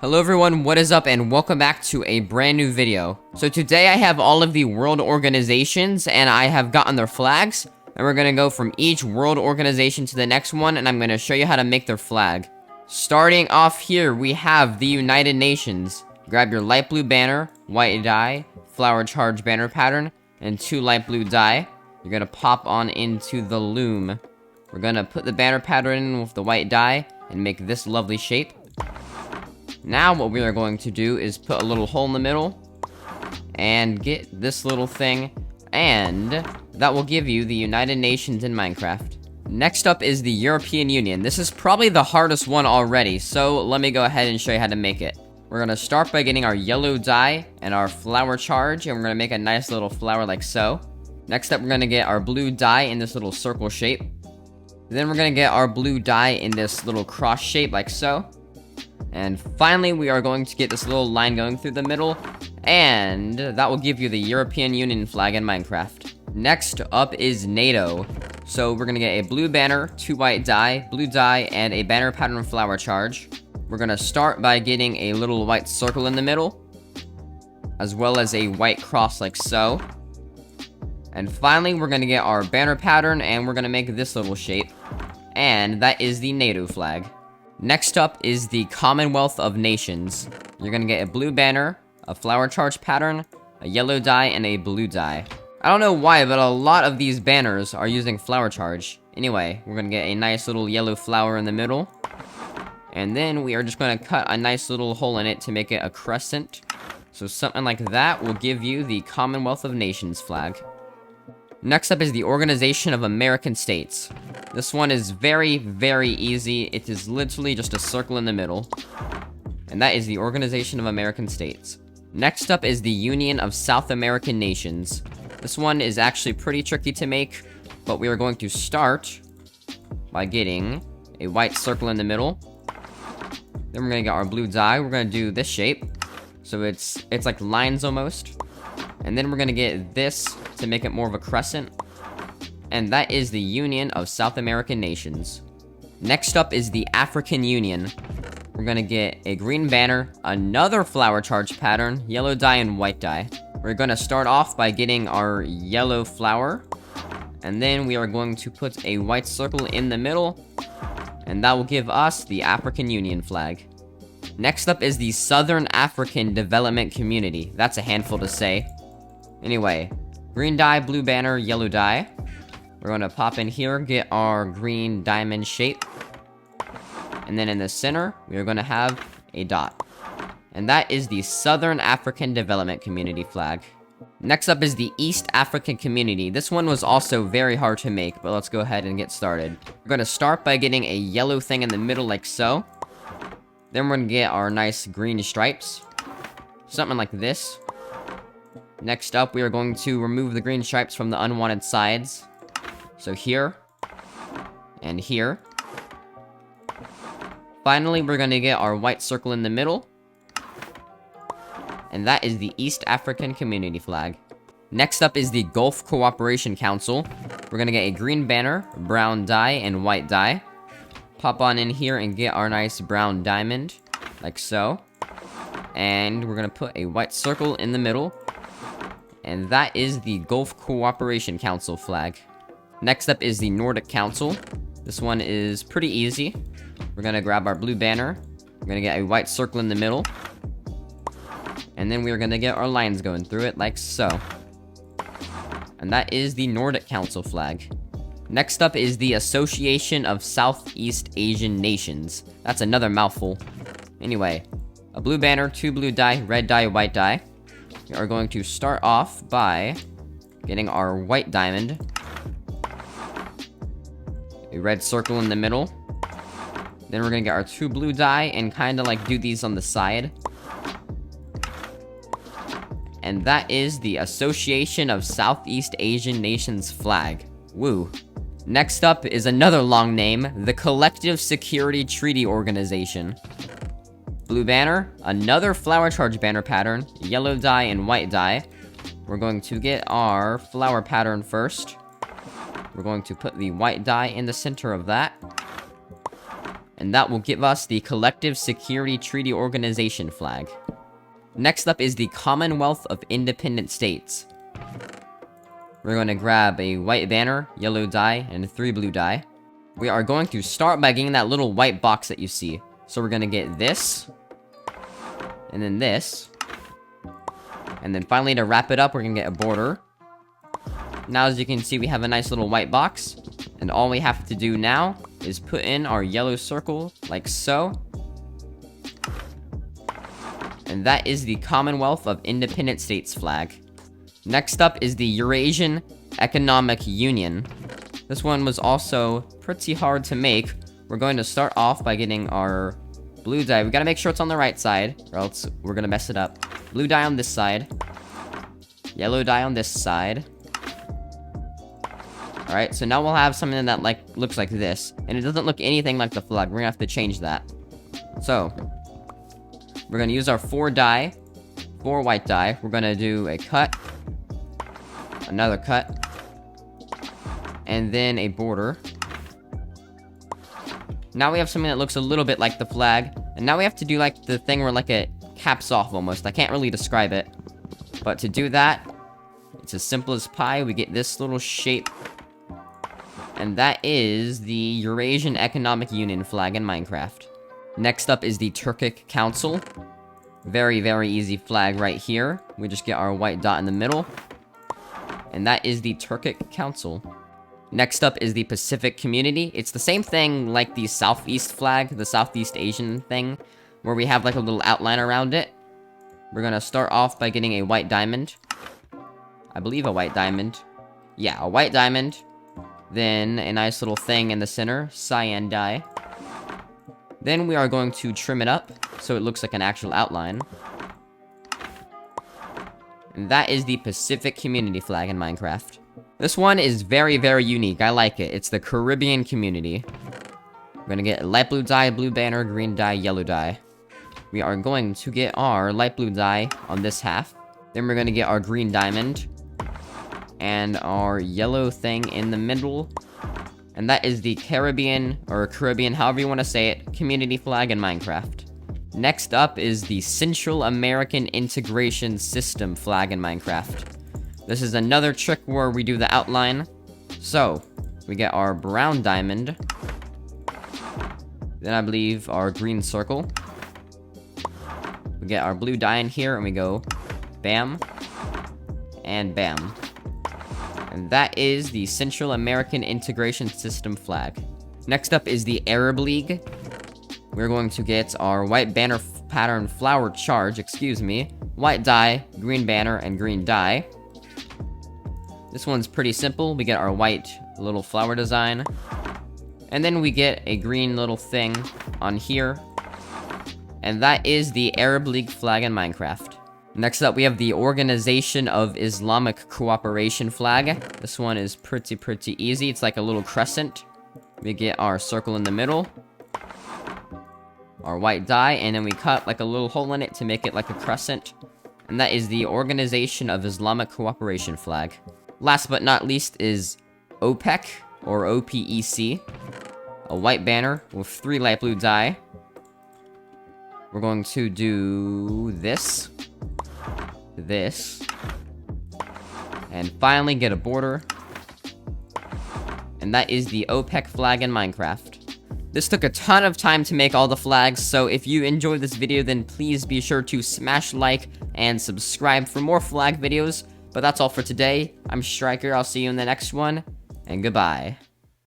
Hello everyone, what is up and welcome back to a brand new video. So today I have all of the world organizations and I have gotten their flags. And we're gonna go from each world organization to the next one and I'm gonna show you how to make their flag. Starting off here, we have the United Nations. Grab your light blue banner, white dye, flower charge banner pattern, and 2 light blue dye. You're gonna pop on into the loom. We're gonna put the banner pattern in with the white dye and make this lovely shape. Now what we are going to do is put a little hole in the middle and get this little thing, and that will give you the United Nations in Minecraft. Next up is the European Union. This is probably the hardest one already, so let me go ahead and show you how to make it. We're going to start by getting our yellow dye and our flower charge, and we're going to make a nice little flower like so. Next up, we're going to get our blue dye in this little circle shape. Then we're going to get our blue dye in this little cross shape like so. And finally, we are going to get this little line going through the middle, and that will give you the European Union flag in Minecraft. Next up is NATO. So we're gonna get a blue banner, 2 white dye, blue dye, and a banner pattern flower charge. We're gonna start by getting a little white circle in the middle, as well as a white cross like so. And finally, we're gonna get our banner pattern, and we're gonna make this little shape. And that is the NATO flag. Next up is the Commonwealth of Nations. You're gonna get a blue banner, a flower charge pattern, a yellow dye, and a blue dye. I don't know why, but a lot of these banners are using flower charge. Anyway, we're gonna get a nice little yellow flower in the middle. And then we are just gonna cut a nice little hole in it to make it a crescent. So something like that will give you the Commonwealth of Nations flag. Next up is the Organization of American States. This one is very, very easy. It is literally just a circle in the middle. And that is the Organization of American States. Next up is the Union of South American Nations. This one is actually pretty tricky to make, but we are going to start by getting a white circle in the middle. Then we're gonna get our blue dye. We're gonna do this shape. So it's like lines almost. And then we're gonna get this to make it more of a crescent. And that is the Union of South American Nations. Next up is the African Union. We're gonna get a green banner, another flower charge pattern, yellow dye, and white dye. We're gonna start off by getting our yellow flower. And then we are going to put a white circle in the middle. And that will give us the African Union flag. Next up is the Southern African Development Community. That's a handful to say. Anyway, green dye, blue banner, yellow dye. We're going to pop in here, get our green diamond shape. And then in the center, we are going to have a dot. And that is the Southern African Development Community flag. Next up is the East African Community. This one was also very hard to make, but let's go ahead and get started. We're going to start by getting a yellow thing in the middle like so. Then we're going to get our nice green stripes. Something like this. Next up, we are going to remove the green stripes from the unwanted sides. So here, and here. Finally, we're going to get our white circle in the middle. And that is the East African Community flag. Next up is the Gulf Cooperation Council. We're going to get a green banner, brown dye, and white dye. Pop on in here and get our nice brown diamond, like so. And we're going to put a white circle in the middle. And that is the Gulf Cooperation Council flag. Next up is the Nordic Council. This one is pretty easy. We're gonna grab our blue banner. We're gonna get a white circle in the middle. And then we're gonna get our lines going through it like so. And that is the Nordic Council flag. Next up is the Association of Southeast Asian Nations. That's another mouthful. Anyway, a blue banner, 2 blue dye, red dye, white dye. We are going to start off by getting our white diamond, a red circle in the middle. Then we're gonna get our 2 blue dye and kind of like do these on the side. And that is the Association of Southeast Asian Nations flag. Woo. Next up is another long name, the Collective Security Treaty Organization. Blue banner, another flower charge banner pattern, yellow dye, and white dye. We're going to get our flower pattern first. We're going to put the white dye in the center of that. And that will give us the Collective Security Treaty Organization flag. Next up is the Commonwealth of Independent States. We're going to grab a white banner, yellow dye, and 3 blue dye. We are going to start by getting that little white box that you see. So we're going to get this, and then this, and then finally to wrap it up, we're going to get a border. Now as you can see, we have a nice little white box, and all we have to do now is put in our yellow circle, like so. And that is the Commonwealth of Independent States flag. Next up is the Eurasian Economic Union. This one was also pretty hard to make. We're going to start off by getting our blue dye. We gotta make sure it's on the right side, or else we're gonna mess it up. Blue dye on this side. Yellow dye on this side. Alright, so now we'll have something that looks like this. And it doesn't look anything like the flag. We're gonna have to change that. So, we're gonna use our 4 dye. 4 white dye. We're gonna do a cut. Another cut. And then a border. Now we have something that looks a little bit like the flag. And now we have to do like the thing where like it caps off almost. I can't really describe it. But to do that, it's as simple as pie. We get this little shape. And that is the Eurasian Economic Union flag in Minecraft. Next up is the Turkic Council. Very, very easy flag right here. We just get our white dot in the middle. And that is the Turkic Council. Next up is the Pacific Community. It's the same thing like the Southeast flag, the Southeast Asian thing, where we have like a little outline around it. We're gonna start off by getting a white diamond. I believe a white diamond. Yeah, a white diamond. Then a nice little thing in the center, cyan dye. Then we are going to trim it up, so it looks like an actual outline. And that is the Pacific Community flag in Minecraft. This one is very, very unique. I like it. It's the Caribbean Community. We're gonna get light blue dye, blue banner, green dye, yellow dye. We are going to get our light blue dye on this half. Then we're gonna get our green diamond. And our yellow thing in the middle. And that is the Caribbean, or Caribbean, however you want to say it, community flag in Minecraft. Next up is the Central American Integration System flag in Minecraft. This is another trick where we do the outline. So, we get our brown diamond. Then I believe our green circle. We get our blue dye in here, and we go bam, and bam. And that is the Central American Integration System flag. Next up is the Arab League. We're going to get our white banner pattern flower charge, white dye, green banner, and green dye. This one's pretty simple. We get our white little flower design. And then we get a green little thing on here. And that is the Arab League flag in Minecraft. Next up, we have the Organization of Islamic Cooperation flag. This one is pretty easy. It's like a little crescent. We get our circle in the middle. Our white dye, and then we cut like a little hole in it to make it like a crescent. And that is the Organization of Islamic Cooperation flag. Last but not least is OPEC, or OPEC. A white banner with 3 light blue dye. We're going to do this. And finally get a border. And that is the OPEC flag in Minecraft. This took a ton of time to make all the flags, so if you enjoyed this video, then please be sure to smash like and subscribe for more flag videos. But that's all for today. I'm Striker, I'll see you in the next one, and goodbye.